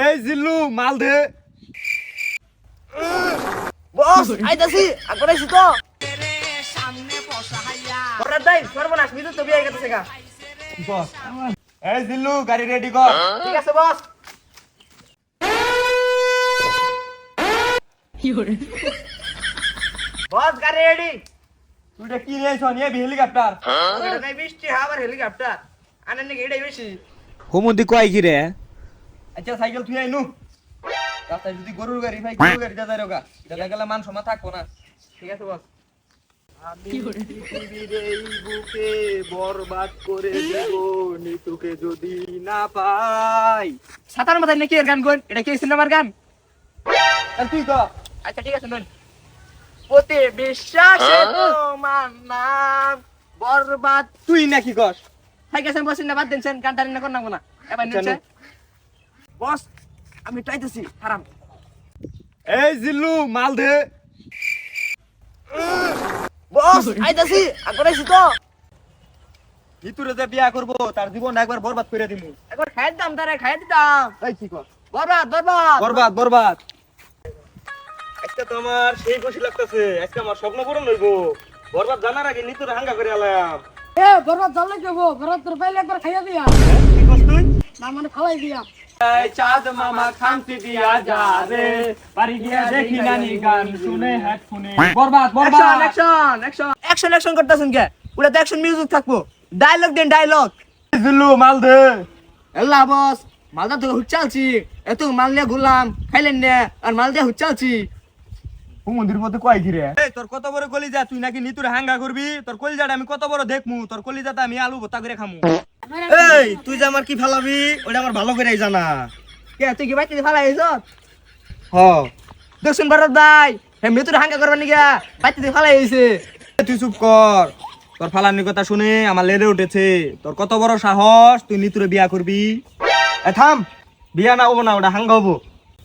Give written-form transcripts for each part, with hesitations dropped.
এই জিল্লু মাল দে। বস আইতাছি আগরে আইছি তো বড় দাই সর্বনাশ মিদু তো বিয়ে গেছে গা বস এই জিল্লু গাড়ি রেডি কর। ঠিক আছে বস বস গাড়ি রেডি তুই এটা কি নিয়েছ নিয়ে হেলিকপ্টার? এটা নাই বৃষ্টি আবার হেলিকপ্টার আনেন নাকি এটাই বেশি হুমুদি কয় কি রে? আচ্ছা সাইকেল তুই আইনু রাস্তায় যদি গরুর গাড়ি ভাই গরুর গাড়ি দাদা রোগা দাদা গেলে মান সম্মান থাকবো না। ঠিক আছে বস আমি পৃথিবীর এই বুকে বরবাদ করে দেব নিতুকে যদি না পাই সাতার মাথায় নাকি এর গান কোন এটা কি সিনেমার গান আর তুই তো আচ্ছা ঠিক আছে নন ওতে বিশ্বাসে তোমার নাম বরবাদ তুই নাকি কস? হাই গেছেন বসেন না বাদ দেন গানটা না কোন না এবার নিচে বস আমি ট্রাইতেছি হারাম এই জিল্লু মাল দে। বস আইতাছি আগরে আইছি তো ভিতরে যে বিয়া করবো তার জীবন একবার বরবাদ করে দিমু। একবার খাইয়ে দিতাম তারে খাইয়ে দিতাম এই কি কস? বরবাদ বরবাদ বরবাদ বরবাদ। আজকে তো আমার সেই খুশি লাগতেছে, আজকে আমার স্বপ্ন পূরণ হইব। বরবাদ জানার আগে নিতুরে হাঙ্গা করে আলাম। এ বরবাদ জানলে কি হবো? বরবাদ তোর পাইলে একবার খাইয়া দিয়া কি কস তুই? না মানে ফালাই দিয়া এই চাঁদ মামা খামতি দিয়া যা রে, বাড়ি গিয়া দেখি নানি গান শুনে হেডফোনে। বরবাদ অ্যাকশন বরবাদ। অ্যাকশন অ্যাকশন অ্যাকশন অ্যাকশন করতেছেন কে ওটা তো অ্যাকশন মিউজিক থাকবো ডায়লগ দেন ডায়লগ জিল্লু মাল দে। আল্লাহ বস মালদা তো হুচ্চালছি এত মাল নিয়ে ঘুরলাম খাইলেন না আর মাল দিয়ে হুচ্চালছি হুমন্দির মধ্যে কয় ঘিরে। এই তোর কত বড় কলিজা, তুই নাকি নিতুরে হাঙ্গা করবি? তোর কলিজাটা আমি কত বড় দেখমু, তোর কলিজাটা আমি আলু ভর্তা করে খামু। এই তুই যে আমার কি ফেলাবি ওটা আমার ভালো করে জানা কে তুই কি বাইতে ফেলাই আইছ হ দেখুন ভারত ভাই হে মৃত্যুর হাঙ্গা করবার নিগা বাইতে ফেলাই আইছে তুই চুপ কর। তোর ফালানি কথা শুনে আমার লেড়ে উঠেছে। তোর কত বড় সাহস, তুই নিতুরে বিয়া করবি? এ থাম, বিয়া না হবো না, ওটা হাঙ্গা হবো।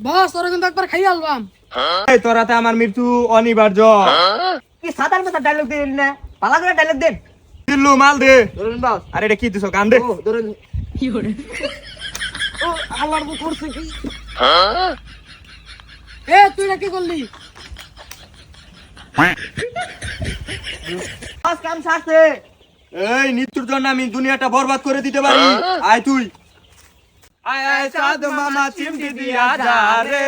বস তোরা কিন্তু একবার খাইয়া আলবাম এই তোর হাতে আমার মৃত্যু অনিবার্য। কি সাতার মাথা ডায়লগ দিন না পালা করে ডায়লগ দেন জিল্লু মাল দে। ধরুন বস আরে এটা কি দিছ গান দে। ও ধরুন ও আমার বউ করছে কি এ তুই না কি করলি বস কাম ছাড়ছে এই নিতুর জন্য আমি দুনিয়াটা বরবাদ করে দিতে পারি। আয় তুই, আয় আয় চাঁদ মামা চিমটি দিয়া যা রে,